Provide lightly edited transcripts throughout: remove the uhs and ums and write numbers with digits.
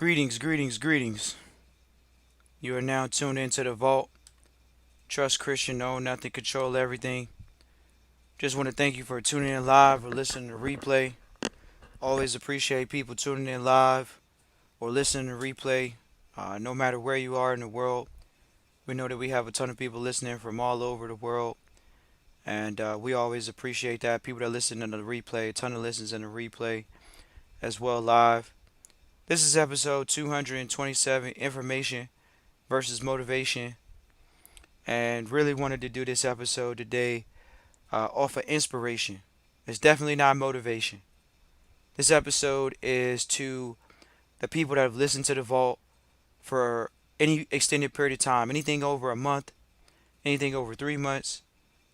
Greetings, greetings, greetings. You are now tuned into the vault. Trust Christian, know nothing, control everything. Just want to thank you for tuning in live or listening to replay. Always appreciate people tuning in live or listening to replay. No matter where you are in the world, we know that we have a ton of people listening from all over the world, and we always appreciate that. People that listen to the replay, a ton of listens in the replay as well live. This is episode 227, Information versus Motivation, and really wanted to do this episode today off of inspiration. It's definitely not motivation. This episode is to the people that have listened to the vault for any extended period of time, anything over a month, anything over 3 months,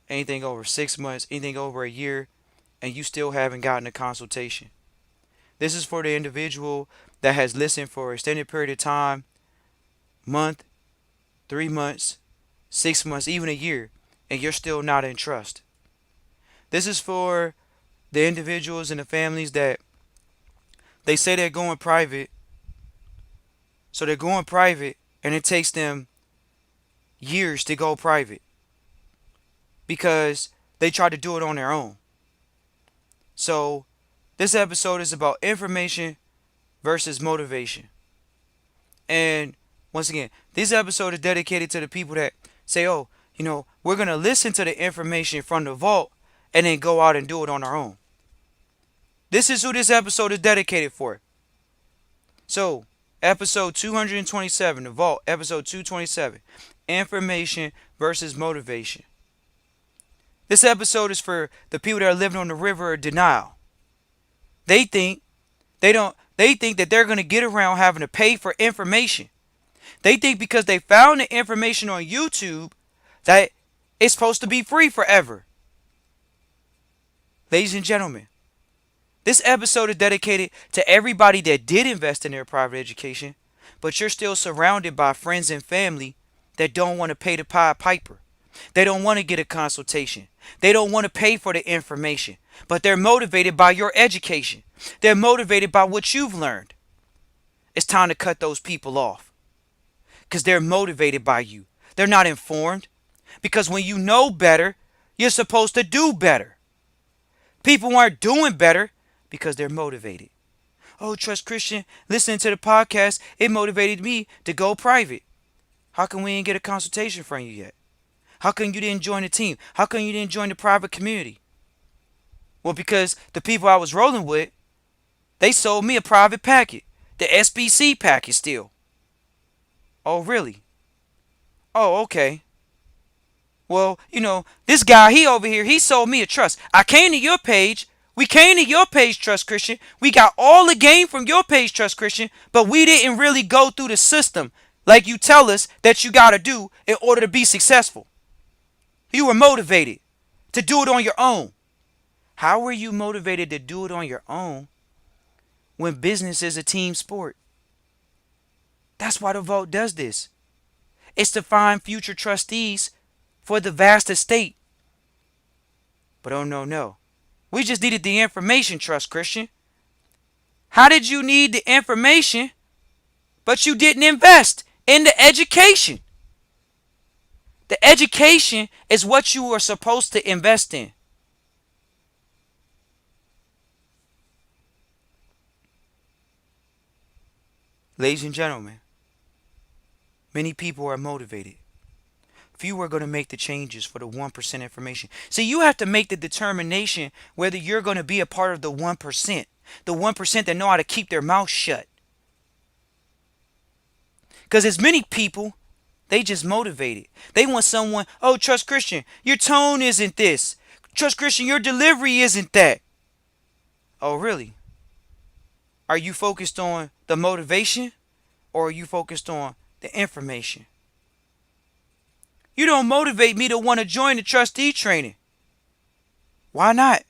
anything over 6 months, anything over a year, and you still haven't gotten a consultation. This is for the individual that has listened for an extended period of time, month, 3 months, 6 months, even a year, and you're still not in trust. This is for the individuals and the families that they say they're going private. So they're going private and it takes them years to go private because they try to do it on their own. So this episode is about information versus motivation. And once again, this episode is dedicated to the people that say, oh, we're going to listen to the information from the vault and then go out and do it on our own. This is who this episode is dedicated for. So, episode 227, the vault, episode 227, information versus motivation. This episode is for the people that are living on the river of denial. They think that they're going to get around having to pay for information. They think because they found the information on YouTube that it's supposed to be free forever. Ladies and gentlemen, this episode is dedicated to everybody that did invest in their private education, but you're still surrounded by friends and family that don't want to pay the Pied Piper. They don't want to get a consultation. They don't want to pay for the information, but they're motivated by your education. They're motivated by what you've learned. It's time to cut those people off because they're motivated by you. They're not informed because when you know better, you're supposed to do better. People aren't doing better because they're motivated. Oh, Trust Christian, listening to the podcast, it motivated me to go private. How come we didn't get a consultation from you yet? How come you didn't join the team? How come you didn't join the private community? Well, because the people I was rolling with, they sold me a private packet, the SBC packet still. Oh, really? Oh, okay. Well, this guy, he over here, he sold me a trust. I came to your page. We came to your page, Trust Christian. We got all the game from your page, Trust Christian, but we didn't really go through the system like you tell us that you got to do in order to be successful. You were motivated to do it on your own. How were you motivated to do it on your own when business is a team sport? That's why the vote does this. It's to find future trustees for the vast estate. But oh no. We just needed the information, Trust Christian. How did you need the information, but you didn't invest in the education? The education is what you were supposed to invest in. Ladies and gentlemen, many people are motivated. Few are going to make the changes for the 1% information. See, you have to make the determination whether you're going to be a part of the 1%. The 1% that know how to keep their mouth shut. Because as many people, they just motivated. They want someone, oh, Trust Christian, your tone isn't this. Trust Christian, your delivery isn't that. Oh, really? Are you focused on the motivation or are you focused on the information? You don't motivate me to want to join the trustee training. Why not?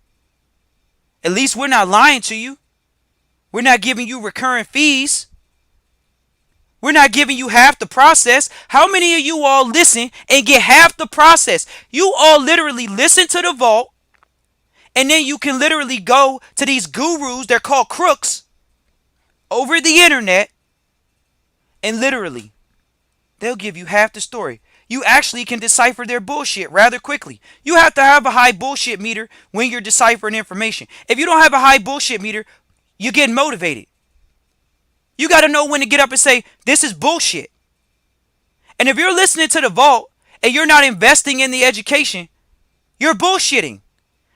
At least we're not lying to you. We're not giving you recurring fees. We're not giving you half the process. How many of you all listen and get half the process? You all literally listen to the vault, and then you can literally go to these gurus, they're called crooks, over the internet, And literally, they'll give you half the story. You actually can decipher their bullshit rather quickly. You have to have a high bullshit meter when you're deciphering information. If you don't have a high bullshit meter, you're getting motivated. You got to know when to get up and say, this is bullshit. And if you're listening to the vault and you're not investing in the education, you're bullshitting.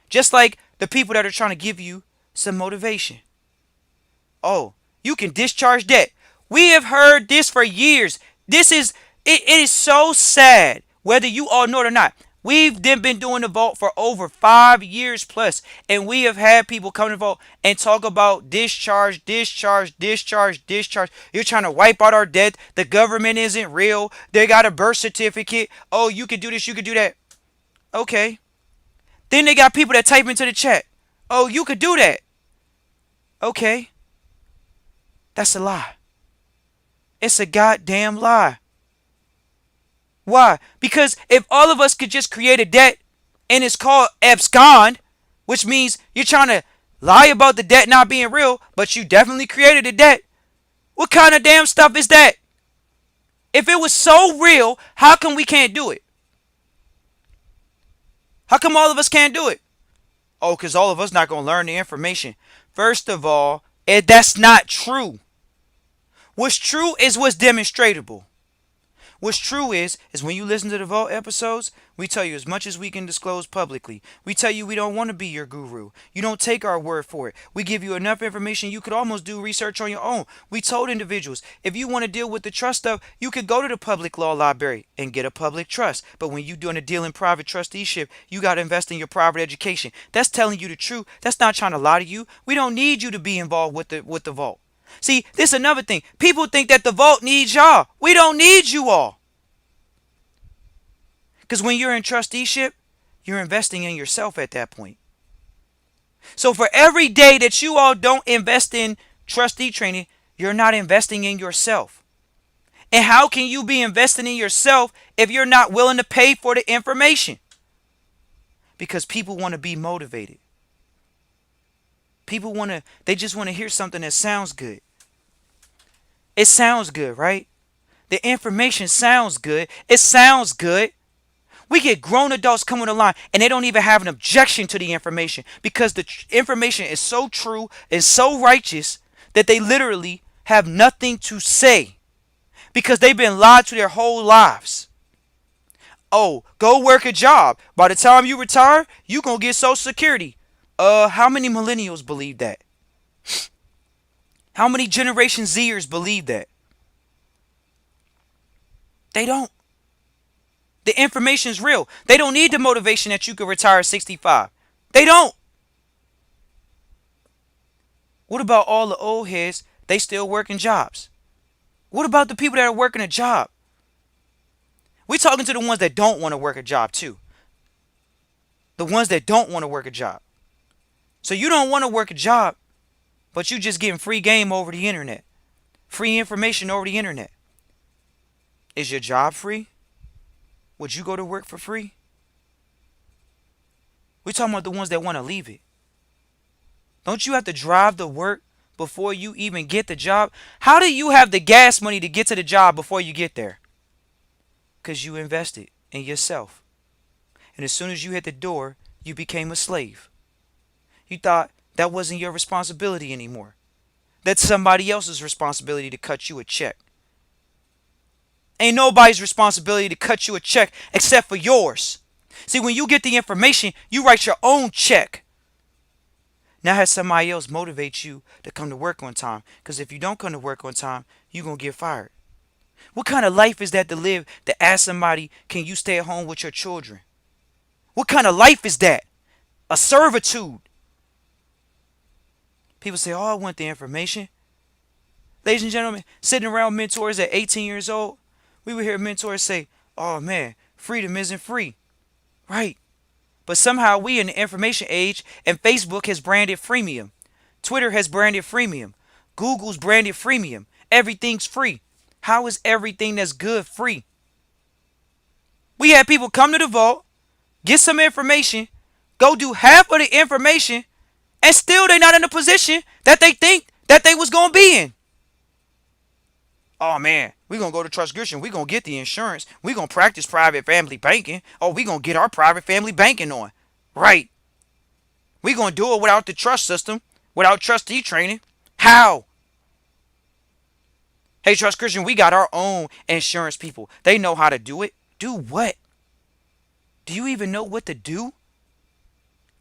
Just like the people that are trying to give you some motivation. Oh, you can discharge debt. We have heard this for years. It is so sad, whether you all know it or not. We've been doing the vault for over 5 years plus, and we have had people come to the vault and talk about discharge, discharge, discharge, discharge. You're trying to wipe out our debt. The government isn't real. They got a birth certificate. Oh, you can do this, you can do that. Okay. Then they got people that type into the chat. Oh, you could do that. Okay. That's a lie. It's a goddamn lie. Why? Because if all of us could just create a debt and it's called abscond, which means you're trying to lie about the debt not being real, but you definitely created a debt. What kind of damn stuff is that? If it was so real, how come we can't do it? How come all of us can't do it? Oh, because all of us not going to learn the information. First of all, that's not true. What's true is what's demonstratable. What's true is when you listen to the Vault episodes, we tell you as much as we can disclose publicly. We tell you we don't want to be your guru. You don't take our word for it. We give you enough information you could almost do research on your own. We told individuals, if you want to deal with the trust stuff, you could go to the public law library and get a public trust. But when you're doing a deal in private trusteeship, you got to invest in your private education. That's telling you the truth. That's not trying to lie to you. We don't need you to be involved with the Vault. See, this is another thing. People think that the Vault needs y'all. We don't need you all. Because when you're in trusteeship, you're investing in yourself at that point. So for every day that you all don't invest in trustee training, you're not investing in yourself. And how can you be investing in yourself if you're not willing to pay for the information? Because people want to be motivated. They just want to hear something that sounds good. It sounds good, right? The information sounds good. It sounds good. We get grown adults coming to line and they don't even have an objection to the information because the information is so true and so righteous that they literally have nothing to say because they've been lied to their whole lives. Oh, go work a job. By the time you retire, you're going to get Social Security. How many millennials believe that? How many Generation Zers believe that? They don't. The information is real. They don't need the motivation that you could retire at 65. They don't. What about all the old heads? They still working jobs. What about the people that are working a job? We're talking to the ones that don't want to work a job too. The ones that don't want to work a job. So you don't want to work a job, but you just getting free game over the internet. Free information over the internet. Is your job free? Would you go to work for free? We're talking about the ones that want to leave it. Don't you have to drive to work before you even get the job? How do you have the gas money to get to the job before you get there? Because you invested in yourself. And as soon as you hit the door, you became a slave. You thought that wasn't your responsibility anymore. That's somebody else's responsibility to cut you a check. Ain't nobody's responsibility to cut you a check except for yours. See, when you get the information, you write your own check. Now has somebody else motivate you to come to work on time. Because if you don't come to work on time, you're going to get fired. What kind of life is that to live to ask somebody, can you stay at home with your children? What kind of life is that? A servitude. People say, oh, I want the information. Ladies and gentlemen, sitting around mentors at 18 years old, we would hear mentors say, oh man, freedom isn't free. Right. But somehow we in the information age and Facebook has branded freemium. Twitter has branded freemium. Google's branded freemium. Everything's free. How is everything that's good free? We had people come to the vault, get some information, go do half of the information, and still they're not in the position that they think that they was going to be in. Oh man, We gonna go to Trust Christian. We gonna get the insurance. We gonna practice private family banking. Oh, we gonna get our private family banking on. Right. We gonna do it without the trust system, without trustee training. How? Hey, Trust Christian, we got our own insurance people. They know how to do it. Do what? Do you even know what to do?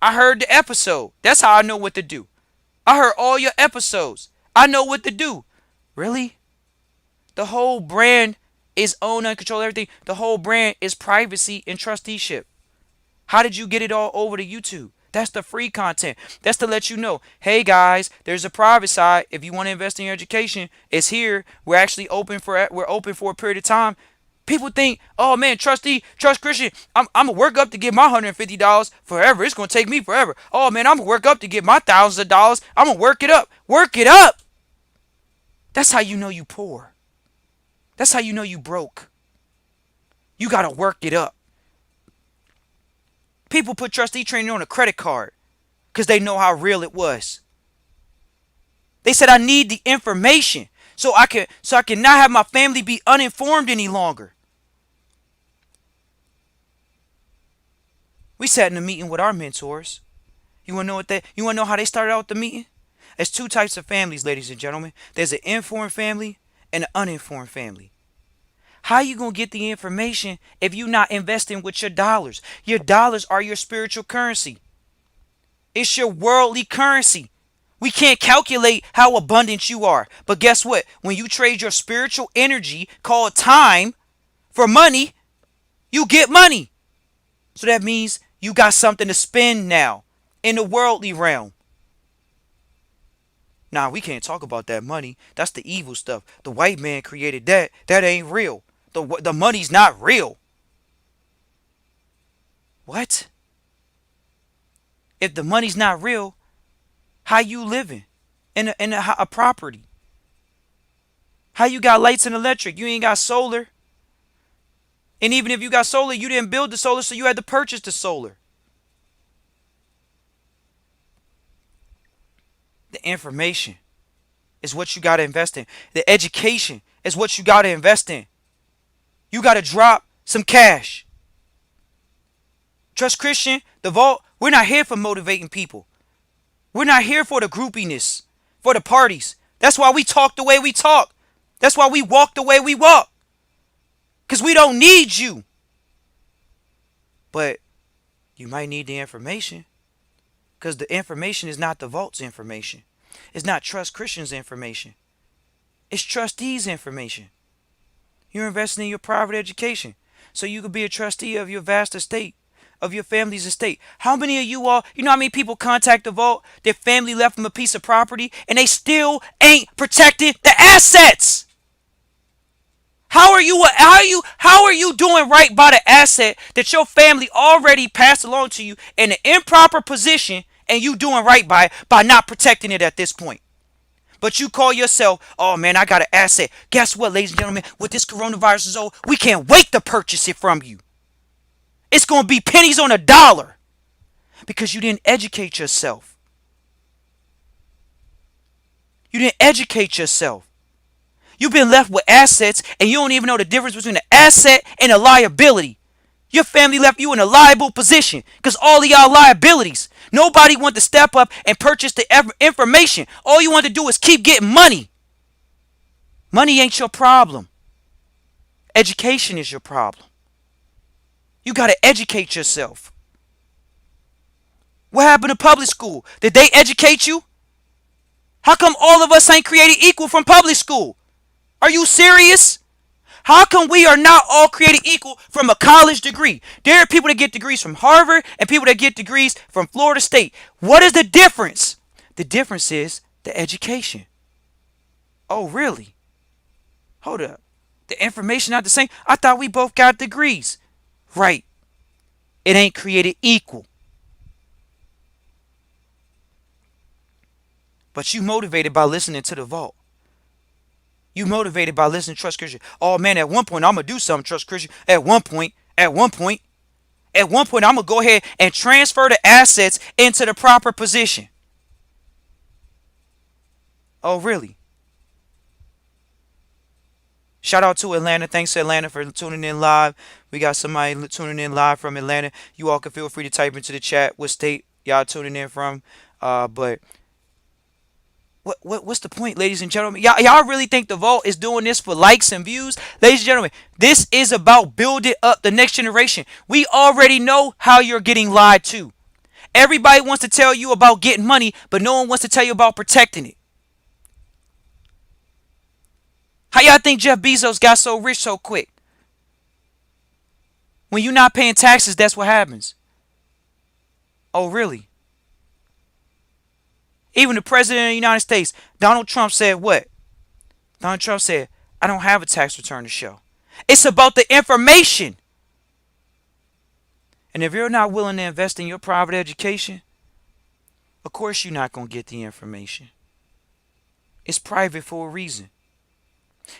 I heard the episode. That's how I know what to do. I heard all your episodes. I know what to do. Really? The whole brand is own and control everything. The whole brand is privacy and trusteeship. How did you get it all over to YouTube? That's the free content. That's to let you know, hey guys, there's a private side. If you want to invest in your education, it's here. We're open for a period of time. People think, oh man, Trust Christian, I'm gonna work up to get my $150 forever. It's gonna take me forever. Oh man, I'm gonna work up to get my thousands of dollars. I'm gonna work it up. Work it up. That's how you know you poor. That's how you know you broke. You gotta work it up. People put trustee training on a credit card because they know how real it was. They said I need the information so I can not have my family be uninformed any longer. We sat in a meeting with our mentors. You wanna know how they started out the meeting? There's two types of families, ladies and gentlemen. There's an informed family and an uninformed family. How you gonna get the information if you not investing with your dollars? Your dollars are your spiritual currency. It's your worldly currency. We can't calculate how abundant you are. But guess what? When you trade your spiritual energy called time for money, you get money. So that means you got something to spend now in the worldly realm. Nah, we can't talk about that money. That's the evil stuff. The white man created that. That ain't real. The money's not real. What? If the money's not real, how you living in a property? How you got lights and electric? You ain't got solar. And even if you got solar, you didn't build the solar, so you had to purchase the solar. The information is what you got to invest in. The education is what you got to invest in. You got to drop some cash. Trust Christian, the vault, we're not here for motivating people. We're not here for the groupiness, for the parties. That's why we talk the way we talk. That's why we walk the way we walk. Because we don't need you. But you might need the information. Because the information is not the vault's information. It's not Trust Christian's information. It's trustees' information. You're investing in your private education so you could be a trustee of your vast estate, of your family's estate. How many of you all, you know how many people contact the vault, their family left them a piece of property, and they still ain't protecting the assets? How are you doing right by the asset that your family already passed along to you in an improper position, and you doing right by not protecting it at this point? But you call yourself, oh man, I got an asset. Guess what, ladies and gentlemen? With this coronavirus is over, we can't wait to purchase it from you. It's going to be pennies on a dollar because you didn't educate yourself. You didn't educate yourself. You've been left with assets and you don't even know the difference between an asset and a liability. Your family left you in a liable position because all of y'all liabilities. Nobody want to step up and purchase the information. All you want to do is keep getting money. Money ain't your problem. Education is your problem. You got to educate yourself. What happened to public school? Did they educate you? How come all of us ain't created equal from public school? Are you serious? How come we are not all created equal from a college degree? There are people that get degrees from Harvard and people that get degrees from Florida State. What is the difference? The difference is the education. Oh, really? Hold up. The information not the same? I thought we both got degrees. Right. It ain't created equal. But you motivated by listening to the vault. You motivated by listening to Trust Christian. Oh man, at one point I'm gonna do something, Trust Christian. At one point, I'm gonna go ahead and transfer the assets into the proper position. Oh really? Shout out to Atlanta. Thanks to Atlanta for tuning in live. We got somebody tuning in live from Atlanta. You all can feel free to type into the chat what state y'all tuning in from. But what's the point, ladies and gentlemen? Y'all really think the vault is doing this for likes and views? Ladies and gentlemen, this is about building up the next generation. We already know how you're getting lied to. Everybody wants to tell you about getting money, but no one wants to tell you about protecting it. How y'all think Jeff Bezos got so rich so quick? When you're not paying taxes, that's what happens. Oh, really? Even the president of the United States, Donald Trump, said what? Donald Trump said, I don't have a tax return to show. It's about the information. And if you're not willing to invest in your private education, of course you're not going to get the information. It's private for a reason.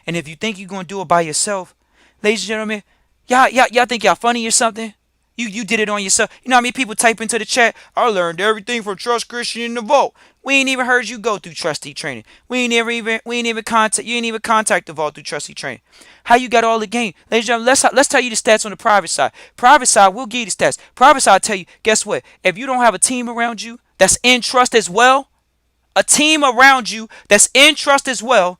And if you think you're going to do it by yourself, ladies and gentlemen, y'all think y'all funny or something? You did it on yourself. You know how many people type into the chat, I learned everything from Trust Christian in the Vault. We ain't even heard you go through Trustee Training. We ain't even contact the Vault through Trustee Training. How you got all the game? Ladies and gentlemen, let's tell you the stats on the private side. Private side, we'll give you the stats. Private side, I'll tell you, guess what? If you don't have a team around you that's in trust as well, a team around you that's in trust as well,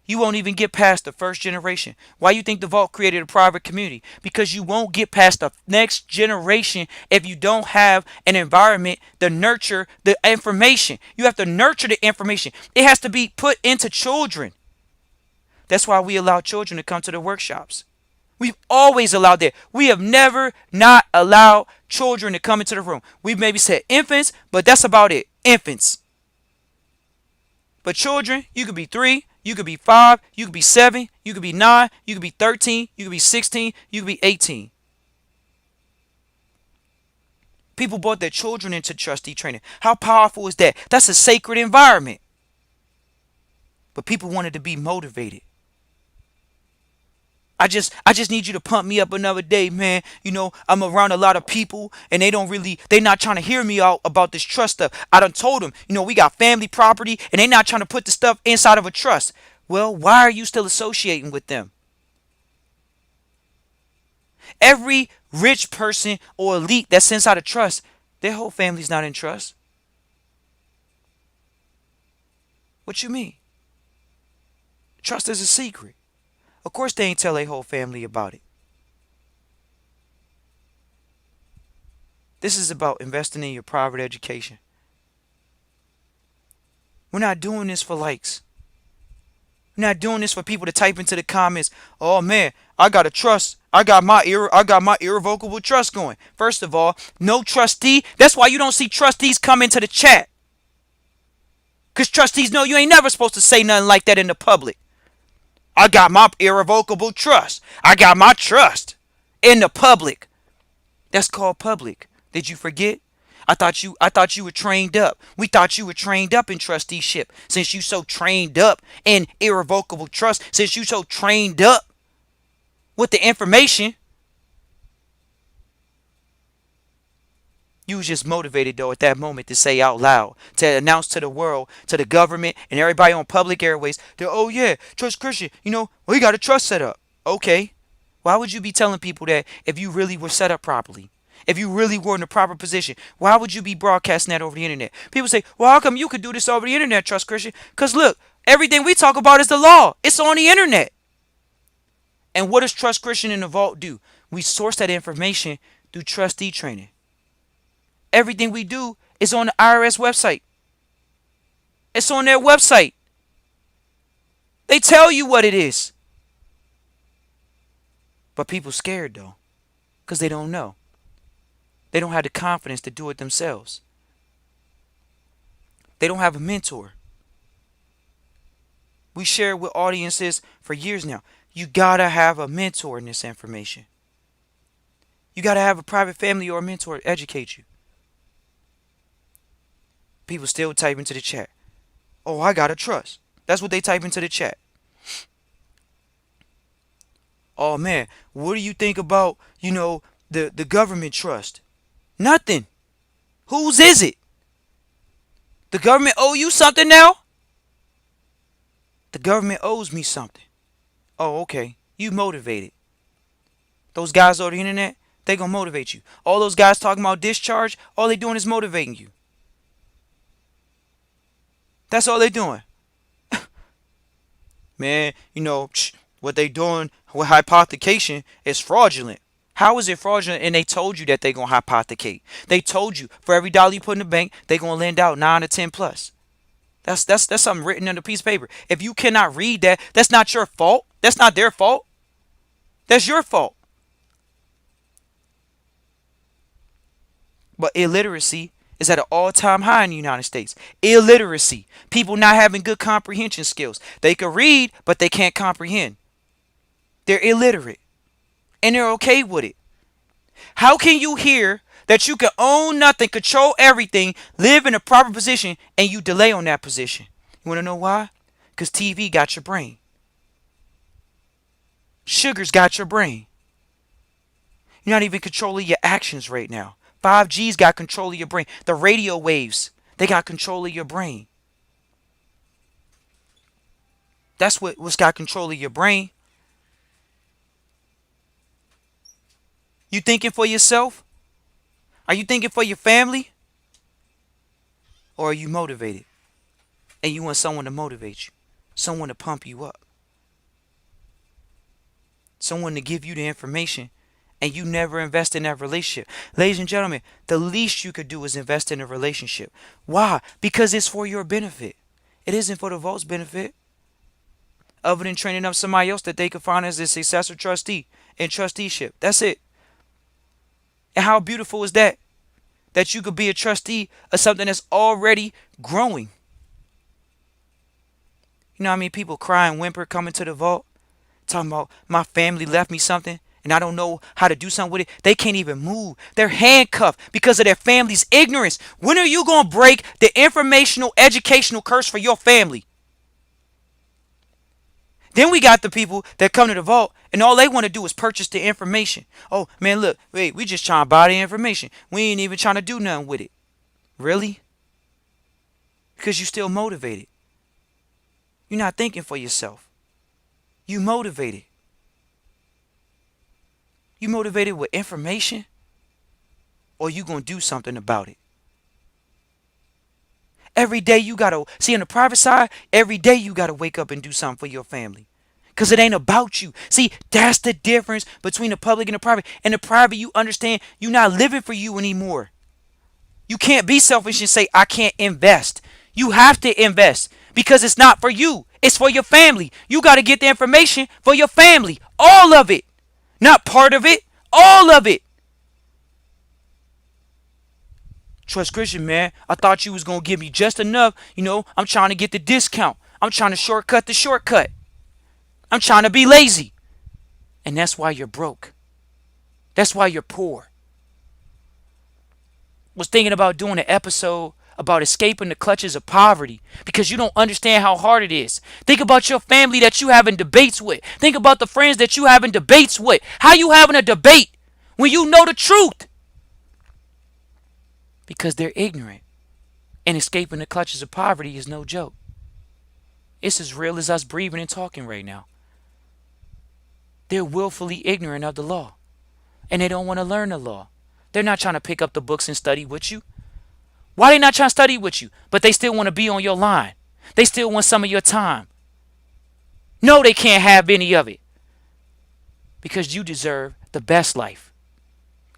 you won't even get past the first generation. Why you think the Vault created a private community? Because you won't get past the next generation if you don't have an environment to nurture the information. You have to nurture the information. It has to be put into children. That's why we allow children to come to the workshops. We've always allowed that. We have never not allowed children to come into the room. We've maybe said infants, but that's about it. Infants. But children, you could be 3, you could be 5, you could be 7, you could be 9, you could be 13, you could be 16, you could be 18. People brought their children into trustee training. How powerful is that? That's a sacred environment. But people wanted to be motivated. I just need you to pump me up another day, man. You know, I'm around a lot of people and they not trying to hear me out about this trust stuff. I done told them, you know, we got family property and they not trying to put the stuff inside of a trust. Well, why are you still associating with them? Every rich person or elite that's inside a trust, their whole family's not in trust. What you mean? Trust is a secret. Of course they ain't tell their whole family about it. This is about investing in your private education. We're not doing this for likes. We're not doing this for people to type into the comments, oh man, I got a trust. I got my irrevocable trust going. First of all, no trustee. That's why you don't see trustees come into the chat. Because trustees know you ain't never supposed to say nothing like that in the public. I got my irrevocable trust. I got my trust in the public. That's called public. Did you forget? I thought you were trained up. We thought you were trained up in trusteeship. Since you so trained up in irrevocable trust, since you so trained up with the information, you was just motivated though at that moment to say out loud, to announce to the world, to the government, and everybody on public airways that, oh yeah, Trust Christian, you know, we got a trust set up. Okay. Why would you be telling people that if you really were set up properly? If you really were in the proper position, why would you be broadcasting that over the internet? People say, well, how come you could do this over the internet, Trust Christian? Because look, everything we talk about is the law. It's on the internet. And what does Trust Christian in the Vault do? We source that information through trustee training. Everything we do is on the IRS website. It's on their website. They tell you what it is. But people scared though, because they don't know. They don't have the confidence to do it themselves. They don't have a mentor. We share it with audiences for years now. You gotta have a mentor in this information. You gotta have a private family or a mentor to educate you. People still type into the chat, oh, I gotta trust. That's what they type into the chat. Oh man, what do you think about, you know, the government trust? Nothing. Whose is it? The government owe you something now? The government owes me something. Oh, okay. You motivated. Those guys on the internet, they gonna motivate you. All those guys talking about discharge, all they doing is motivating you. That's all they doing. Man, what they doing with hypothecation is fraudulent. How is it fraudulent? And they told you that they gonna hypothecate. They told you for every dollar you put in the bank, they gonna lend out 9 or 10 plus. That's something written on a piece of paper. If you cannot read that, that's not your fault. That's not their fault. That's your fault. But illiteracy is at an all-time high in the United States. Illiteracy. People not having good comprehension skills. They can read, but they can't comprehend. They're illiterate. And they're okay with it. How can you hear that you can own nothing, control everything, live in a proper position, and you delay on that position? You want to know why? Because TV got your brain. Sugar's got your brain. You're not even controlling your actions right now. 5G's got control of your brain. The radio waves, they got control of your brain. That's what's got control of your brain. You thinking for yourself? Are you thinking for your family? Or are you motivated? And you want someone to motivate you. Someone to pump you up. Someone to give you the information. And you never invest in that relationship. Ladies and gentlemen, the least you could do is invest in a relationship. Why? Because it's for your benefit. It isn't for the vault's benefit. Other than training up somebody else that they could find as a successor trustee in trusteeship. That's it. And how beautiful is that? That you could be a trustee of something that's already growing. You know how many people cry and whimper coming to the vault? Talking about my family left me something and I don't know how to do something with it. They can't even move. They're handcuffed because of their family's ignorance. When are you going to break the informational, educational curse for your family? Then we got the people that come to the vault and all they want to do is purchase the information. Oh, man, look, wait, we just trying to buy the information. We ain't even trying to do nothing with it. Really? Because you still motivated. You're not thinking for yourself. You motivated. You motivated with information or you going to do something about it? Every day you got to, see on the private side, every day you got to wake up and do something for your family. Because it ain't about you. See, that's the difference between the public and the private. In the private, you understand you're not living for you anymore. You can't be selfish and say, I can't invest. You have to invest because it's not for you. It's for your family. You got to get the information for your family. All of it. Not part of it. All of it. Trust Christian, man. I thought you was going to give me just enough. I'm trying to get the discount. I'm trying to shortcut the shortcut. I'm trying to be lazy. And that's why you're broke. That's why you're poor. Was thinking about doing an episode about escaping the clutches of poverty because you don't understand how hard it is. Think about your family that you having debates with. Think about the friends that you having debates with. How you having a debate when you know the truth? Because they're ignorant. And escaping the clutches of poverty is no joke. It's as real as us breathing and talking right now. They're willfully ignorant of the law. And they don't want to learn the law. They're not trying to pick up the books and study with you. Why they not trying to study with you? But they still want to be on your line. They still want some of your time. No, they can't have any of it. Because you deserve the best life.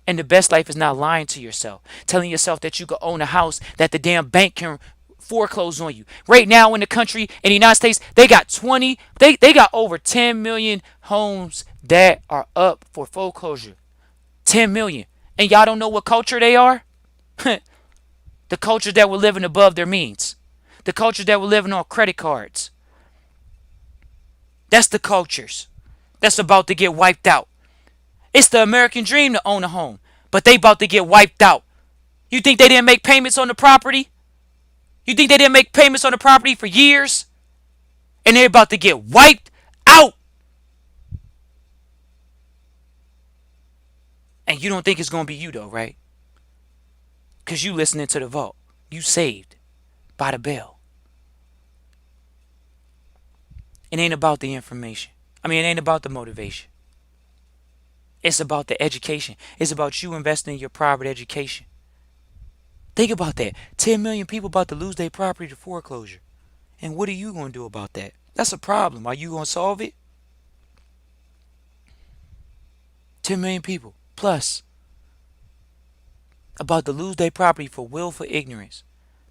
And the best life is not lying to yourself. Telling yourself that you could own a house that the damn bank can foreclose on you. Right now in the country, in the United States, they got they got over 10 million homes that are up for foreclosure. 10 million. And y'all don't know what culture they are? The culture that were living above their means. The culture that were living on credit cards. That's the cultures that's about to get wiped out. It's the American dream to own a home, but they about to get wiped out. You think they didn't make payments on the property? You think they didn't make payments on the property for years? And they're about to get wiped out. And you don't think it's going to be you though, right? Because you listening to the vault. You saved by the bell. It ain't about the information. I mean, it ain't about the motivation. It's about the education. It's about you investing in your private education. Think about that. 10 million people about to lose their property to foreclosure. And what are you going to do about that? That's a problem. Are you going to solve it? 10 million people plus about to lose their property for willful ignorance.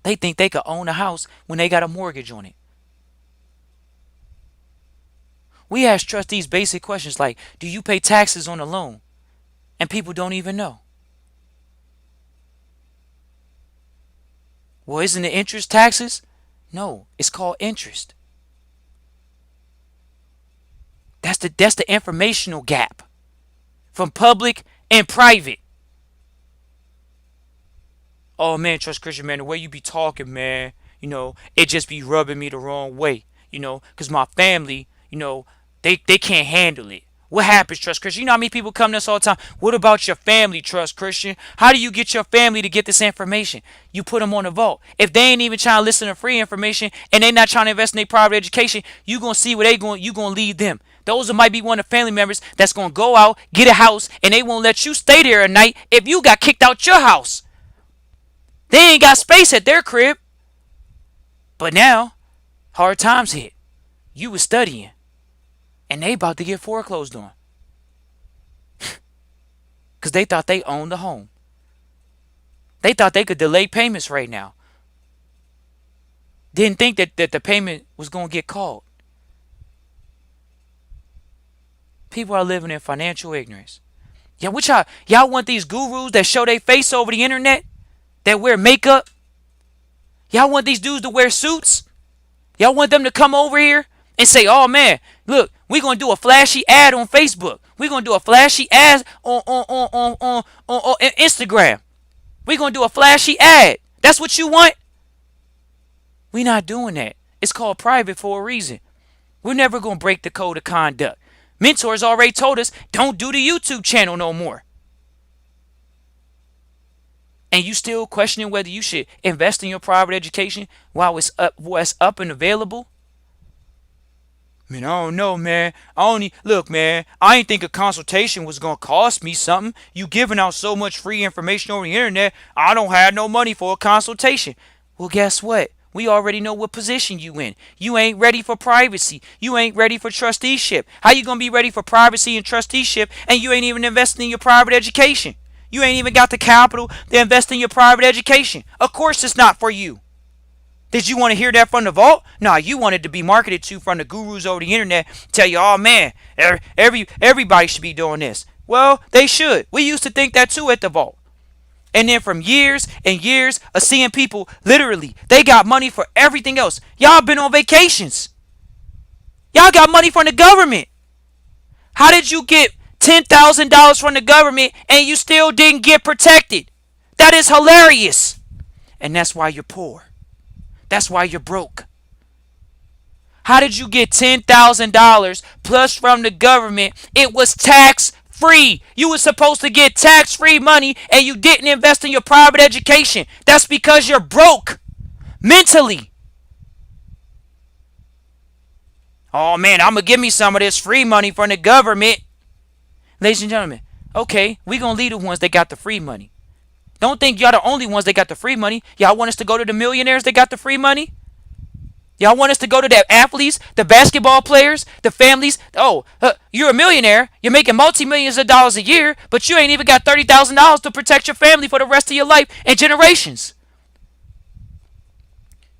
They think they could own a house when they got a mortgage on it. We ask trustees basic questions like, do you pay taxes on a loan? And people don't even know. Well, isn't it interest taxes? No, it's called interest. That's the informational gap from public and private. Oh man, Trust Christian, man, the way you be talking, man, it just be rubbing me the wrong way, because my family, they can't handle it. What happens, Trust Christian? You know how many people come to us all the time? What about your family, Trust Christian? How do you get your family to get this information? You put them on the vault. If they ain't even trying to listen to free information and they not trying to invest in their private education, you going to see where you going to lead them. Those might be one of the family members that's going to go out, get a house, and they won't let you stay there at night if you got kicked out your house. They ain't got space at their crib. But now, hard times hit. You was studying. And they about to get foreclosed on. Because they thought they owned the home. They thought they could delay payments right now. Didn't think that the payment was going to get called. People are living in financial ignorance. Yeah, what y'all want these gurus that show their face over the internet? That wear makeup? Y'all want these dudes to wear suits? Y'all want them to come over here and say, oh man, look, we're going to do a flashy ad on Facebook. We're going to do a flashy ad on Instagram. We're going to do a flashy ad. That's what you want? We're not doing that. It's called private for a reason. We're never going to break the code of conduct. Mentors already told us, don't do the YouTube channel no more. And you still questioning whether you should invest in your private education while it's up and available? Man, I don't know, man. Look, man, I ain't think a consultation was going to cost me something. You giving out so much free information over the internet, I don't have no money for a consultation. Well, guess what? We already know what position you in. You ain't ready for privacy. You ain't ready for trusteeship. How you going to be ready for privacy and trusteeship and you ain't even investing in your private education? You ain't even got the capital to invest in your private education. Of course it's not for you. Did you want to hear that from the vault? No, you wanted to be marketed to from the gurus over the internet. Tell you, oh man, everybody should be doing this. Well, they should. We used to think that too at the vault. And then from years and years of seeing people, literally, they got money for everything else. Y'all been on vacations. Y'all got money from the government. How did you get $10,000 from the government and you still didn't get protected? That is hilarious. And that's why you're poor. That's why you're broke. How did you get $10,000 plus from the government? It was tax free. You were supposed to get tax free money and you didn't invest in your private education. That's because you're broke mentally. Oh man, I'm going to give me some of this free money from the government. Ladies and gentlemen, okay, we're going to leave the ones that got the free money. Don't think y'all the only ones that got the free money. Y'all want us to go to the millionaires that got the free money? Y'all want us to go to the athletes, the basketball players, the families? Oh, you're a millionaire. You're making multi-millions of dollars a year, but you ain't even got $30,000 to protect your family for the rest of your life and generations.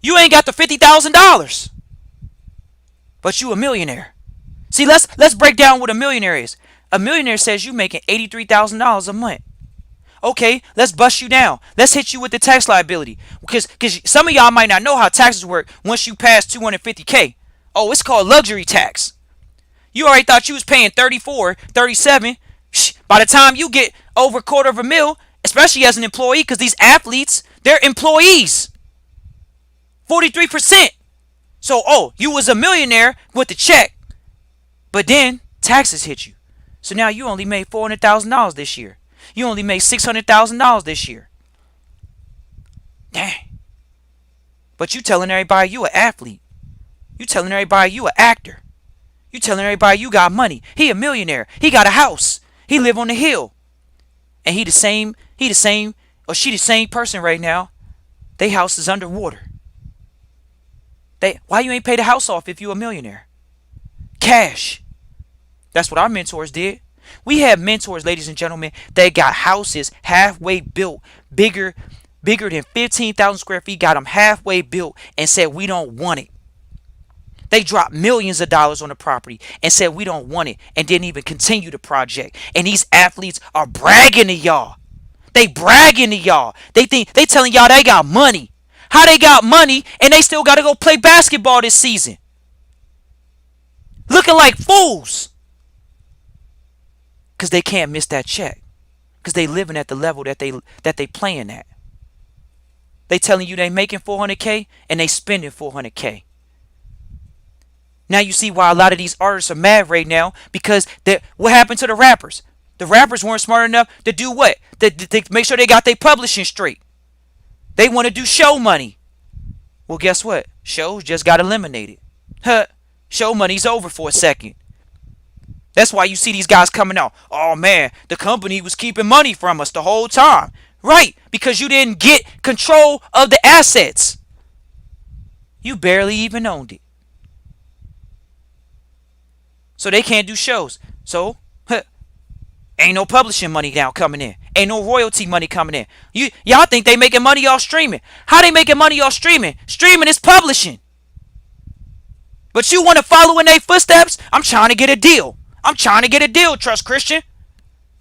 You ain't got the $50,000, but you a millionaire. See, let's break down what a millionaire is. A millionaire says you making $83,000 a month. Okay, let's bust you down. Let's hit you with the tax liability. Because some of y'all might not know how taxes work once you pass $250K. Oh, it's called luxury tax. You already thought you was paying 34, 37. By the time you get over $250,000, especially as an employee, because these athletes, they're employees. 43%. So, you was a millionaire with the check. But then taxes hit you. So now you only made $400,000 this year. You only made $600,000 this year. Dang. But you telling everybody you an athlete. You telling everybody you an actor. You telling everybody you got money. He a millionaire. He got a house. He live on the hill. And or she the same person right now. They house is underwater. Why you ain't pay the house off if you a millionaire? Cash. That's what our mentors did. We have mentors, ladies and gentlemen, that got houses halfway built, bigger than 15,000 square feet, got them halfway built and said, we don't want it. They dropped millions of dollars on the property and said, we don't want it, and didn't even continue the project. And these athletes are bragging to y'all. They bragging to y'all. They telling y'all they got money. How they got money and they still got to go play basketball this season. Looking like fools. Because they can't miss that check. Because they living at the level that they playing at. They telling you they making $400K and they spending $400K. Now you see why a lot of these artists are mad right now, because what happened to the rappers? The rappers weren't smart enough to do what? To make sure they got their publishing straight. They want to do show money. Well, guess what? Shows just got eliminated. Show money's over for a second. That's why you see these guys coming out. Oh man, the company was keeping money from us the whole time. Right, because you didn't get control of the assets. You barely even owned it. So they can't do shows. So, ain't no publishing money now coming in. Ain't no royalty money coming in. Y'all think they making money off streaming. How they making money off streaming? Streaming is publishing. But you want to follow in their footsteps? I'm trying to get a deal. I'm trying to get a deal, Trust Christian.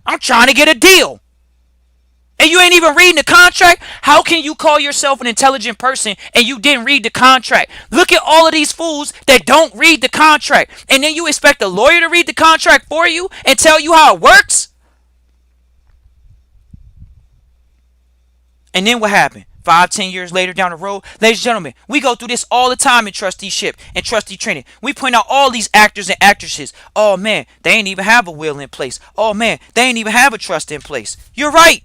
I'm trying to get a deal. And you ain't even reading the contract? How can you call yourself an intelligent person and you didn't read the contract? Look at all of these fools that don't read the contract. And then you expect a lawyer to read the contract for you and tell you how it works? And then what happened? 5-10 years later down the road, ladies and gentlemen, we go through this all the time in trusteeship and trustee training. We point out all these actors and actresses. Oh man, they ain't even have a will in place. Oh man, they ain't even have a trust in place. You're right.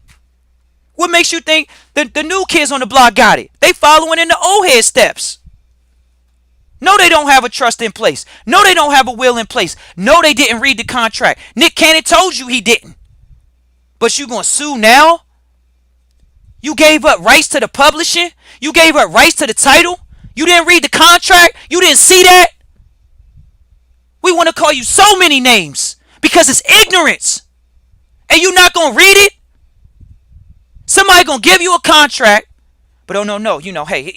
What makes you think the new kids on the block got it? They following in the old head steps. No, they don't have a trust in place. No, they don't have a will in place. No, they didn't read the contract. Nick Cannon told you he didn't. But you gonna sue now? You gave up rights to the publishing? You gave up rights to the title? You didn't read the contract? You didn't see that? We want to call you so many names because it's ignorance. And you not gonna read it? Somebody gonna give you a contract, but oh no, hey,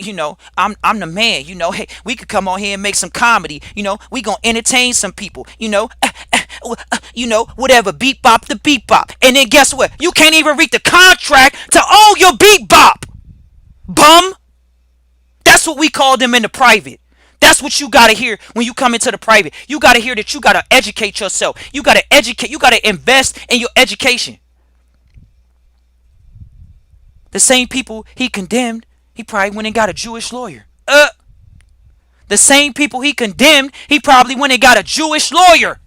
I'm the man, hey, we could come on here and make some comedy, we gonna entertain some people, whatever, beat bop the beat bop, and then guess what? You can't even read the contract to own your beat bop, bum. That's what we call them in the private. That's what you gotta hear when you come into the private. You gotta hear that you gotta educate yourself. You gotta invest in your education. The same people he condemned, he probably went and got a Jewish lawyer. The same people he condemned, he probably went and got a Jewish lawyer.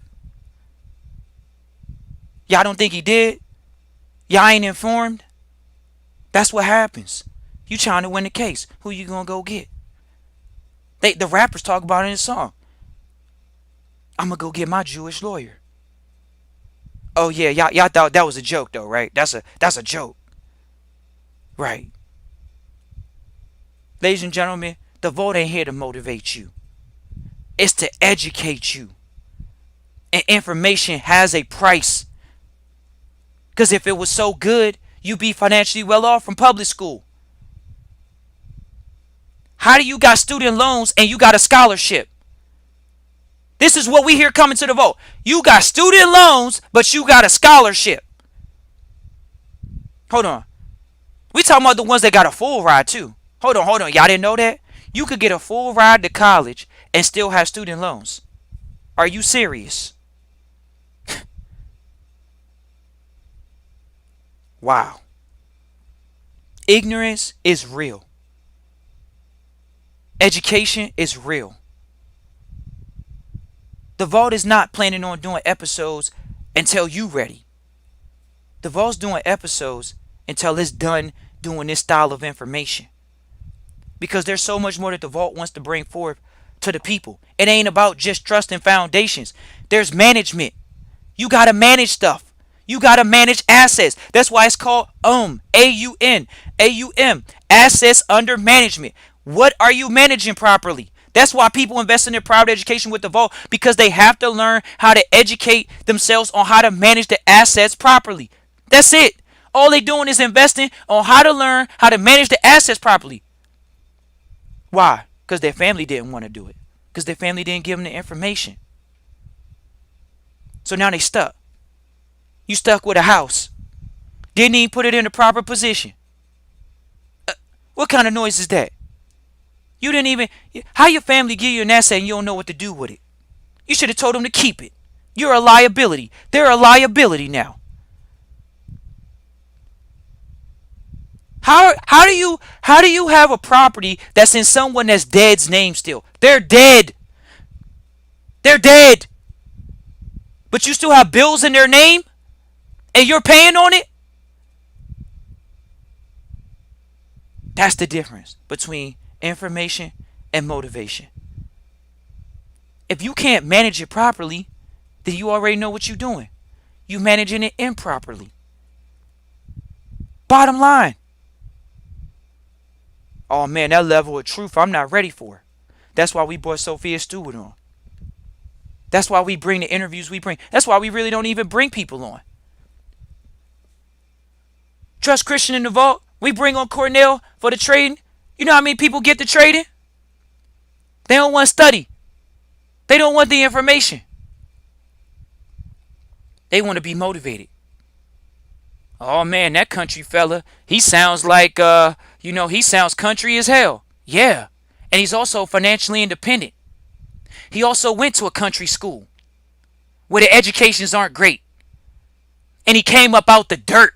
Y'all don't think he did? Y'all ain't informed? That's what happens. You trying to win the case. Who you gonna go get? The rappers talk about it in the song. I'm gonna go get my Jewish lawyer. Oh yeah, y'all thought that was a joke though, right? That's a joke. Right. Ladies and gentlemen, the vote ain't here to motivate you. It's to educate you. And information has a price. Because if it was so good, you'd be financially well off from public school. How do you got student loans and you got a scholarship? This is what we hear coming to the vote. You got student loans, but you got a scholarship. Hold on. We talking about the ones that got a full ride too. Hold on. Y'all didn't know that? You could get a full ride to college and still have student loans. Are you serious? Wow. Ignorance is real. Education is real. The vault is not planning on doing episodes until you ready. The vault's doing episodes until it's done doing this style of information. Because there's so much more that the vault wants to bring forth to the people. It ain't about just trust and foundations. There's management. You got to manage stuff. You got to manage assets. That's why it's called AUN, AUM, assets under management. What are you managing properly? That's why people invest in their private education with the vault, because they have to learn how to educate themselves on how to manage the assets properly. That's it. All they doing is investing on how to learn how to manage the assets properly. Why? Because their family didn't want to do it. Because their family didn't give them the information. So now they stuck. You stuck with a house. Didn't even put it in the proper position. What kind of noise is that? You didn't even... How your family give you an asset and you don't know what to do with it? You should have told them to keep it. You're a liability. They're a liability now. How do you have a property that's in someone that's dead's name still? They're dead. They're dead. But you still have bills in their name and you're paying on it? That's the difference between information and motivation. If you can't manage it properly, then you already know what you're doing. You're managing it improperly. Bottom line. Oh man, that level of truth I'm not ready for. That's why we brought Sophia Stewart on. That's why we bring the interviews we bring. That's why we really don't even bring people on. Trust Christian in the vault. We bring on Cornell for the trading. You know how many people get the trading? They don't want to study. They don't want the information. They want to be motivated. Oh man, that country fella, he sounds like, he sounds country as hell. Yeah. And he's also financially independent. He also went to a country school where the educations aren't great. And he came up out the dirt.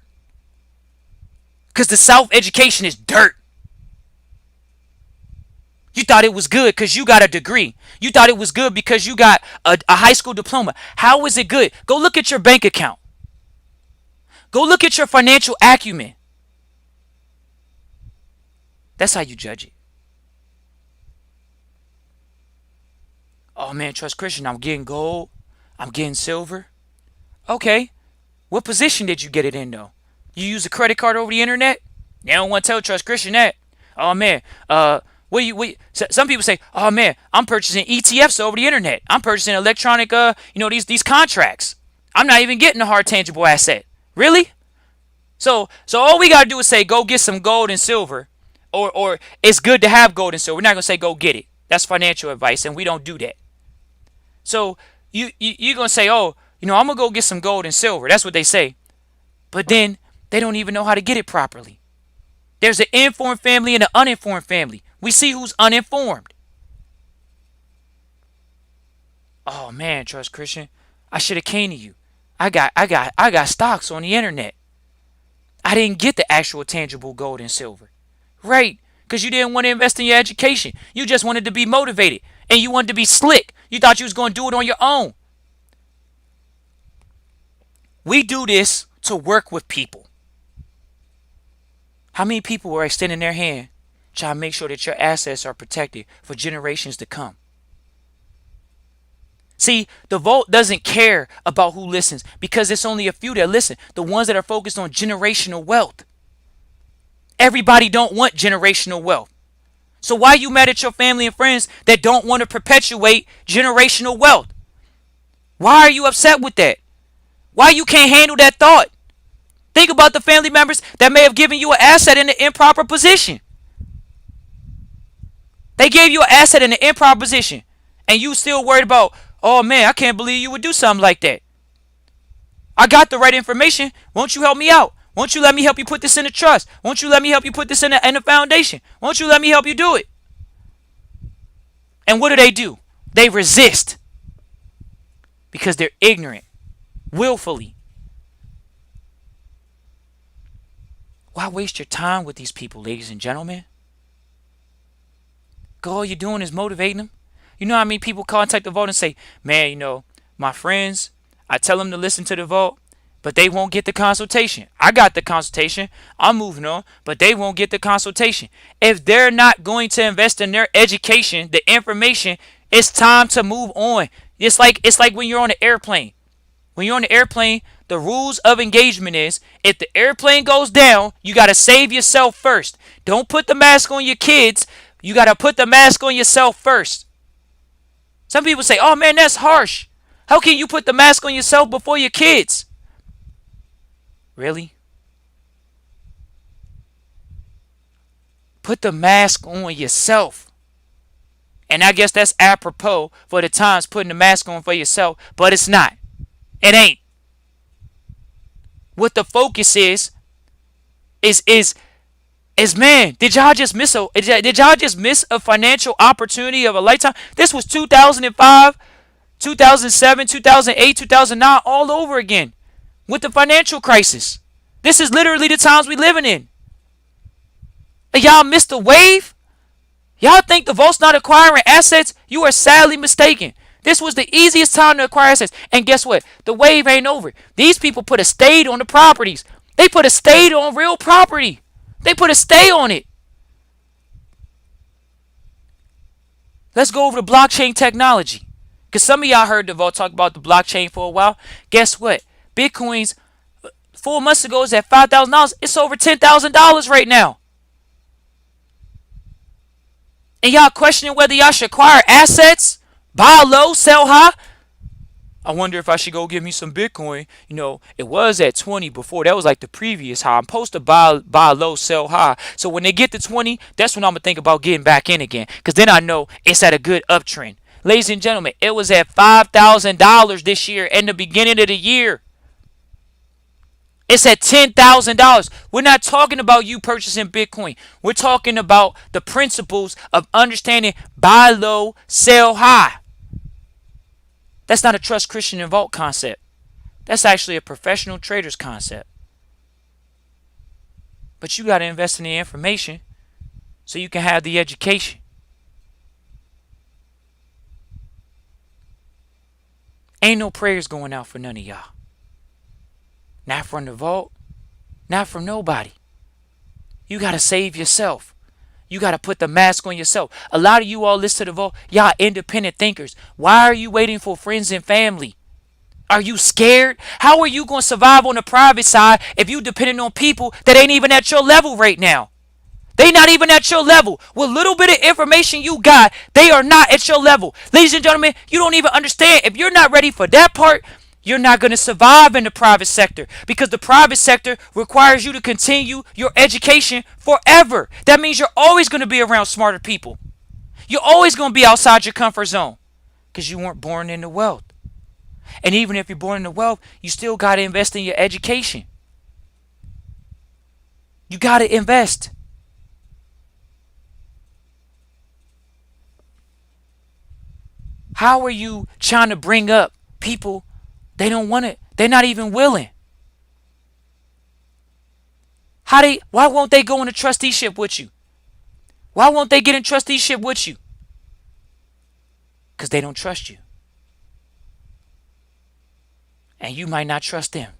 Because the South education is dirt. You thought it was good because you got a degree. You thought it was good because you got a high school diploma. How is it good? Go look at your bank account. Go look at your financial acumen. That's how you judge it. Oh man, Trust Christian, I'm getting gold. I'm getting silver. Okay. What position did you get it in though? You use a credit card over the internet? They don't want to tell Trust Christian that. Oh man, some people say, oh man, I'm purchasing ETFs over the internet. I'm purchasing electronic, these contracts. I'm not even getting a hard tangible asset. Really? So all we gotta do is say, go get some gold and silver, or it's good to have gold and silver. We're not gonna say go get it. That's financial advice, and we don't do that. So you're gonna say, oh, I'm gonna go get some gold and silver. That's what they say, but then they don't even know how to get it properly. There's an informed family and an uninformed family. We see who's uninformed. Oh man, Trust Christian, I should have came to you. I got stocks on the internet. I didn't get the actual tangible gold and silver. Right. Because you didn't want to invest in your education. You just wanted to be motivated. And you wanted to be slick. You thought you was going to do it on your own. We do this to work with people. How many people are extending their hand trying to make sure that your assets are protected for generations to come? See, the vault doesn't care about who listens because it's only a few that listen. The ones that are focused on generational wealth. Everybody don't want generational wealth. So why are you mad at your family and friends that don't want to perpetuate generational wealth? Why are you upset with that? Why you can't handle that thought? Think about the family members that may have given you an asset in an improper position. They gave you an asset in an improper position. And you still worried about, oh man, I can't believe you would do something like that. I got the right information. Won't you help me out? Won't you let me help you put this in the trust? Won't you let me help you put this in the foundation? Won't you let me help you do it? And what do? They resist. Because they're ignorant. Willfully. Why waste your time with these people, ladies and gentlemen? All you're doing is motivating them. You know how many people contact the vault and say, man, my friends, I tell them to listen to the vault. but they won't get the consultation. I got the consultation. I'm moving on, but they won't get the consultation. If they're not going to invest in their education, the information, it's time to move on. It's like when you're on an airplane. When you're on the airplane, the rules of engagement is if the airplane goes down, you got to save yourself first. Don't put the mask on your kids. You got to put the mask on yourself first. Some people say, oh man, that's harsh. How can you put the mask on yourself before your kids? Really? Put the mask on yourself. And I guess that's apropos for the times, putting the mask on for yourself, but it's not. It ain't. What the focus is man, did y'all just miss a financial opportunity of a lifetime? This was 2005, 2007, 2008, 2009 all over again with the financial crisis. This is literally the times we living in. And y'all missed the wave? Y'all think the vault's not acquiring assets? You are sadly mistaken. This was the easiest time to acquire assets. And guess what? The wave ain't over. These people put a stay on the properties. They put a stay on real property. They put a stay on it. Let's go over to blockchain technology. Because some of y'all heard the vault talk about the blockchain for a while. Guess what? Bitcoin's 4 months ago was at $5,000. It's over $10,000 right now. And y'all questioning whether y'all should acquire assets, buy low, sell high. I wonder if I should go get me some Bitcoin. You know, it was at 20 before. That was like the previous high. I'm supposed to buy low, sell high. So when they get to 20, that's when I'm going to think about getting back in again. Because then I know it's at a good uptrend. Ladies and gentlemen, it was at $5,000 this year in the beginning of the year. It's at $10,000. We're not talking about you purchasing Bitcoin. We're talking about the principles of understanding buy low, sell high. That's not a Trust Christian and Vault concept. That's actually a professional trader's concept. But you got to invest in the information so you can have the education. Ain't no prayers going out for none of y'all. Not from the vault. Not from nobody. You got to save yourself. You got to put the mask on yourself. A lot of you all listen to the vault. Y'all independent thinkers. Why are you waiting for friends and family? Are you scared? How are you going to survive on the private side if you depending on people that ain't even at your level right now? They not even at your level. With little bit of information you got, they are not at your level. Ladies and gentlemen, you don't even understand. If you're not ready for that part, you're not going to survive in the private sector because the private sector requires you to continue your education forever. That means you're always going to be around smarter people. You're always going to be outside your comfort zone because you weren't born into wealth. And even if you're born into wealth, you still got to invest in your education. You got to invest. How are you trying to bring up people? They don't want it. They're not even willing. Why won't they go into trusteeship with you? Why won't they get in trusteeship with you? Because they don't trust you. And you might not trust them.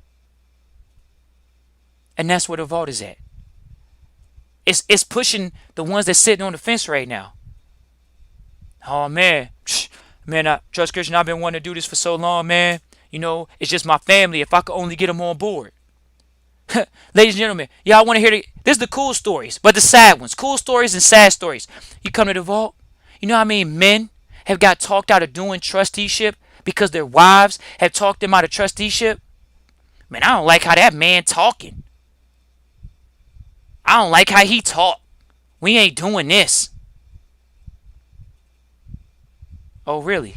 And that's where the vault is at. It's pushing the ones that's sitting on the fence right now. Oh man. Man, Trust Christian, I've been wanting to do this for so long, man. You know, it's just my family. If I could only get them on board. Ladies and gentlemen, y'all want to hear this is the cool stories, but the sad ones. Cool stories and sad stories. You come to the vault. You know how many men have got talked out of doing trusteeship because their wives have talked them out of trusteeship? Man, I don't like how that man talking. I don't like how he talk. We ain't doing this. Oh, really?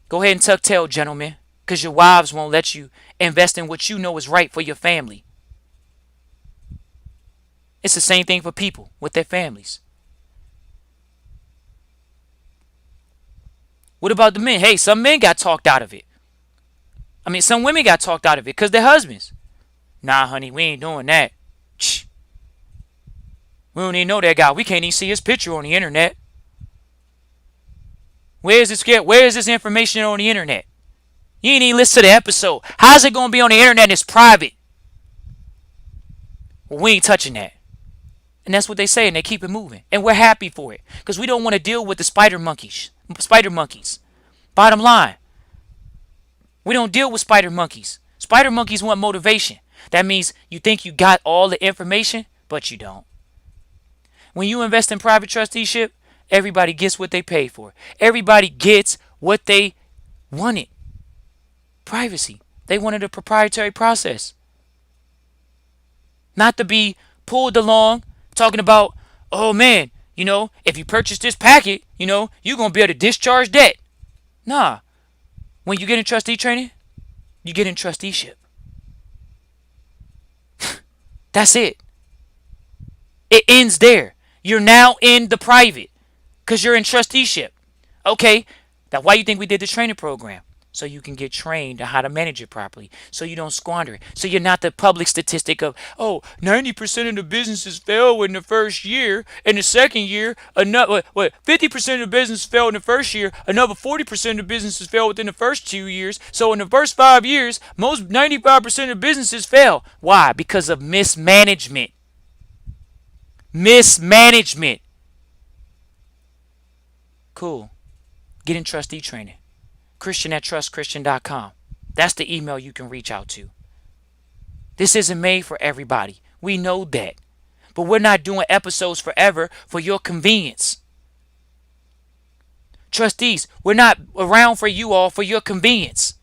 Go ahead and tuck tail, gentlemen, because your wives won't let you invest in what you know is right for your family. It's the same thing for people with their families. What about the men? Hey, some men got talked out of it. I mean, some women got talked out of it because their husbands. Nah, honey, we ain't doing that. Shh. We don't even know that guy. We can't even see his picture on the internet. Where is this information on the internet? You ain't even listen to the episode. How's it going to be on the internet and it's private? Well, we ain't touching that. And that's what they say, and they keep it moving. And we're happy for it because we don't want to deal with the spider monkeys. Spider monkeys. Bottom line, we don't deal with spider monkeys. Spider monkeys want motivation. That means you think you got all the information, but you don't. When you invest in private trusteeship, everybody gets what they pay for. Everybody gets what they wanted. Privacy. They wanted a proprietary process. Not to be pulled along talking about, oh man, if you purchase this packet, you're going to be able to discharge debt. Nah. When you get in trustee training, you get in trusteeship. That's it. It ends there. You're now in the private because you're in trusteeship. Okay, that's why you think we did the training program. So you can get trained on how to manage it properly. So you don't squander it. So you're not the public statistic of, 90% of the businesses fail in the first year. In the second year, 50% of the businesses fail in the first year. Another 40% of the businesses fail within the first 2 years. So in the first 5 years, most 95% of businesses fail. Why? Because of mismanagement. Mismanagement. Cool. Get in trustee training. Christian@trustchristian.com. That's the email you can reach out to. This isn't made for everybody. We know that. But we're not doing episodes forever for your convenience. Trustees, we're not around for you all for your convenience.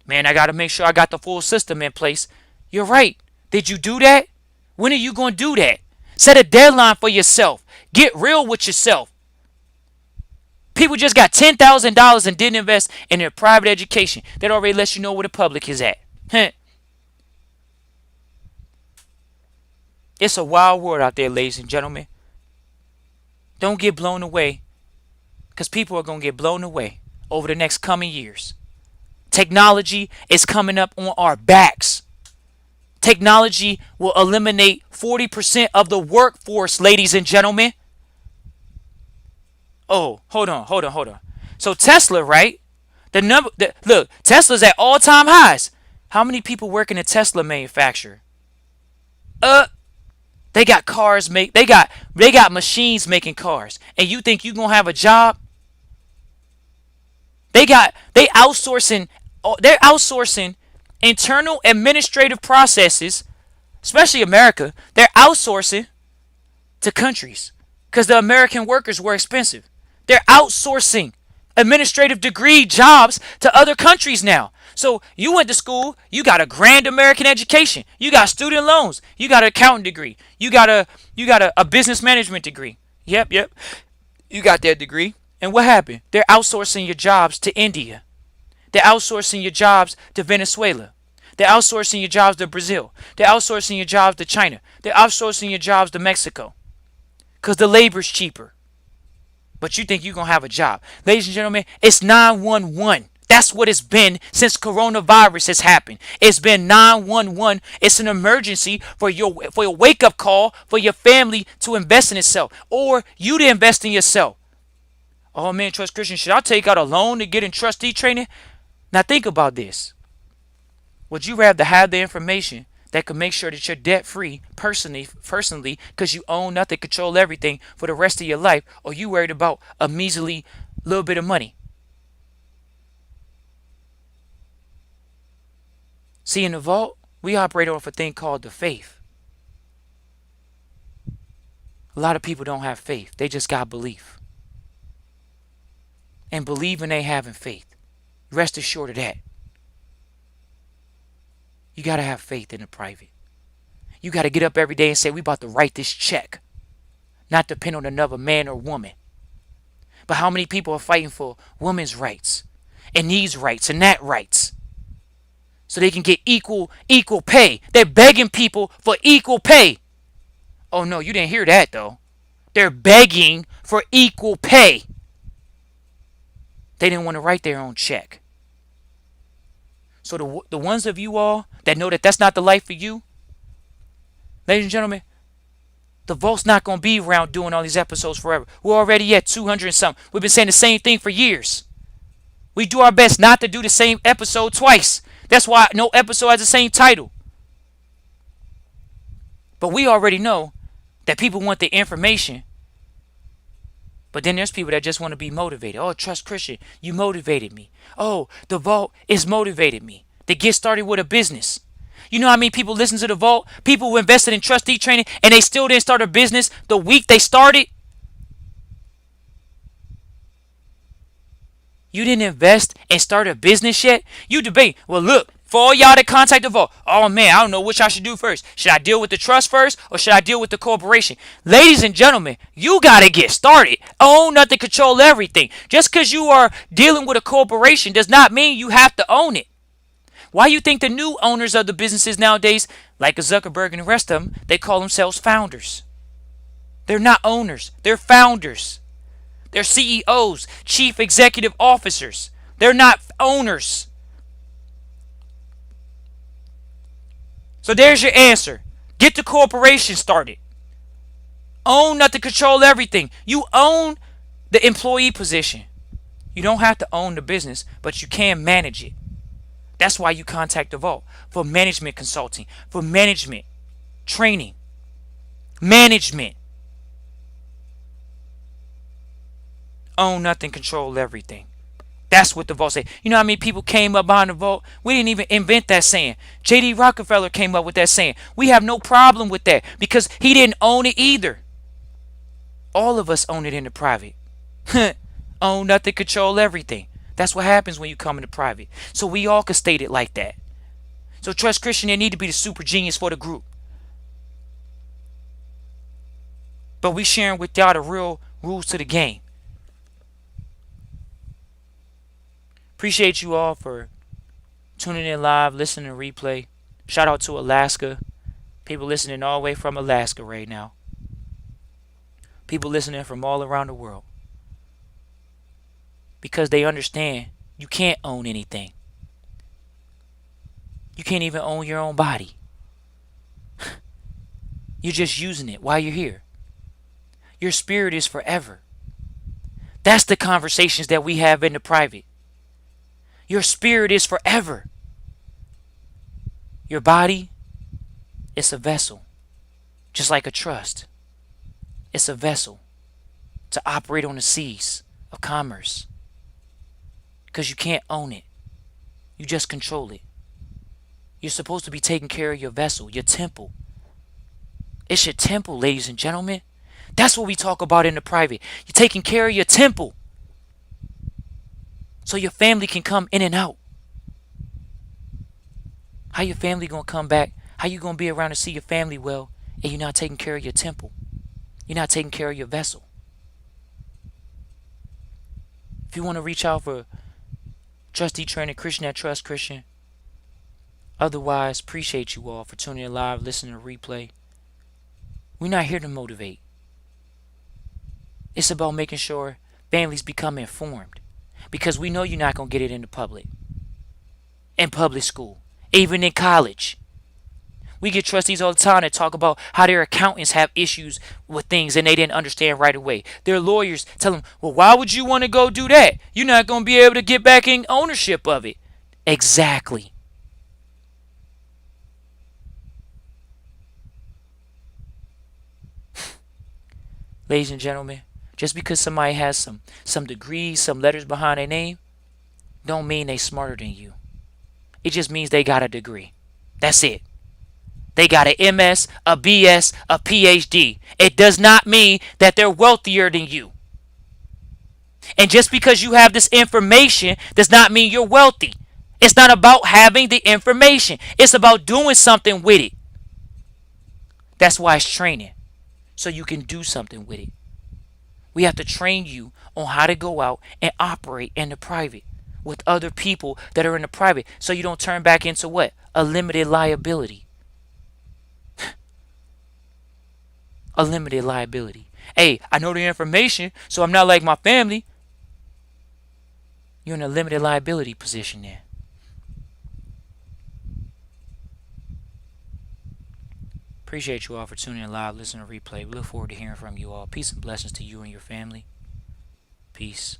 Man, I got to make sure I got the full system in place. You're right. Did you do that? When are you going to do that? Set a deadline for yourself. Get real with yourself. People just got $10,000 and didn't invest in their private education. That already lets you know where the public is at. It's a wild world out there, ladies and gentlemen. Don't get blown away, because people are going to get blown away over the next coming years. Technology is coming up on our backs. Technology will eliminate 40% of the workforce, ladies and gentlemen. Oh, hold on. So Tesla, right? Look, Tesla's at all-time highs. How many people work in a Tesla manufacturer? They got cars they got machines making cars. And you think you gonna have a job? They're outsourcing internal administrative processes, especially America. They're outsourcing to countries because the American workers were expensive. They're outsourcing administrative degree jobs to other countries now. So you went to school, you got a grand American education, you got student loans, you got an accounting degree, you got a business management degree. Yep. You got that degree. And what happened? They're outsourcing your jobs to India. They're outsourcing your jobs to Venezuela. They're outsourcing your jobs to Brazil. They're outsourcing your jobs to China. They're outsourcing your jobs to Mexico. Because the labor's cheaper. But you think you're going to have a job. Ladies and gentlemen, it's 911. That's what it's been since coronavirus has happened. It's been 911. It's an emergency for your wake-up call for your family to invest in itself. Or you to invest in yourself. Oh man, Trust Christian, should I take out a loan to get in trustee training? Now think about this. Would you rather have the information that could make sure that you're debt-free personally, because you own nothing, control everything for the rest of your life, or you worried about a measly little bit of money? See, in the vault, we operate off a thing called the faith. A lot of people don't have faith. They just got belief. And believing they having faith. Rest assured of that. You got to have faith in the private. You got to get up every day and say, we about to write this check. Not depend on another man or woman. But how many people are fighting for women's rights and these rights and that rights? So they can get equal pay. They're begging people for equal pay. Oh no, you didn't hear that though. They're begging for equal pay. They didn't want to write their own check. So the ones of you all that know that that's not the life for you, ladies and gentlemen, the vault's not going to be around doing all these episodes forever. We're already at 200 and something. We've been saying the same thing for years. We do our best not to do the same episode twice. That's why no episode has the same title. But we already know that people want the information. But then there's people that just want to be motivated. Oh, Trust Christian, you motivated me. Oh, the vault is motivated me to get started with a business. You know how many people listen to the vault? People who invested in trustee training and they still didn't start a business the week they started. You didn't invest and start a business yet? You debate. Well, look, for all y'all that contact the vault, oh man, I don't know which I should do first. Should I deal with the trust first or should I deal with the corporation? Ladies and gentlemen, you got to get started. Own nothing, control everything. Just because you are dealing with a corporation does not mean you have to own it. Why you think the new owners of the businesses nowadays, like a Zuckerberg and the rest of them, they call themselves founders? They're not owners. They're founders. They're CEOs, chief executive officers. They're not owners. So there's your answer. Get the corporation started. Own nothing, control everything. You own the employee position. You don't have to own the business, but you can manage it. That's why you contact the vault for management consulting, for management training, management. Own nothing, control everything. That's what the vault said. You know how many people came up behind the vault? We didn't even invent that saying. J.D. Rockefeller came up with that saying. We have no problem with that because he didn't own it either. All of us own it in the private. Own nothing, control everything. That's what happens when you come into private. So we all could state it like that. So Trust Christian, they need to be the super genius for the group. But we sharing with y'all the real rules to the game. Appreciate you all for tuning in live, listening to replay. Shout out to Alaska. People listening all the way from Alaska right now. People listening from all around the world. Because they understand you can't own anything. You can't even own your own body. You're just using it while you're here. Your spirit is forever. That's the conversations that we have in the private. Your spirit is forever. Your body, it's a vessel. Just like a trust. It's a vessel to operate on the seas of commerce. Because you can't own it. You just control it. You're supposed to be taking care of your vessel, your temple. It's your temple, ladies and gentlemen. That's what we talk about in the private. You're taking care of your temple. So your family can come in and out. How your family gonna come back? How you gonna be around to see your family well and you're not taking care of your temple? You're not taking care of your vessel. If you want to reach out for Trustee Training, Christian at Trust Christian. Otherwise, appreciate you all for tuning in live, listening to replay. We're not here to motivate. It's about making sure families become informed. Because we know you're not going to get it in the public. In public school. Even in college. We get trustees all the time that talk about how their accountants have issues with things and they didn't understand right away. Their lawyers tell them, well, why would you want to go do that? You're not going to be able to get back in ownership of it. Exactly. Ladies and gentlemen, just because somebody has some degrees, some letters behind their name, don't mean they smarter than you. It just means they got a degree. That's it. They got an MS, a BS, a PhD. It does not mean that they're wealthier than you. And just because you have this information does not mean you're wealthy. It's not about having the information. It's about doing something with it. That's why it's training. So you can do something with it. We have to train you on how to go out and operate in the private with other people that are in the private so you don't turn back into what? A limited liability. A limited liability. Hey, I know the information, so I'm not like my family. You're in a limited liability position there. Appreciate you all for tuning in live, listening to replay. We look forward to hearing from you all. Peace and blessings to you and your family. Peace.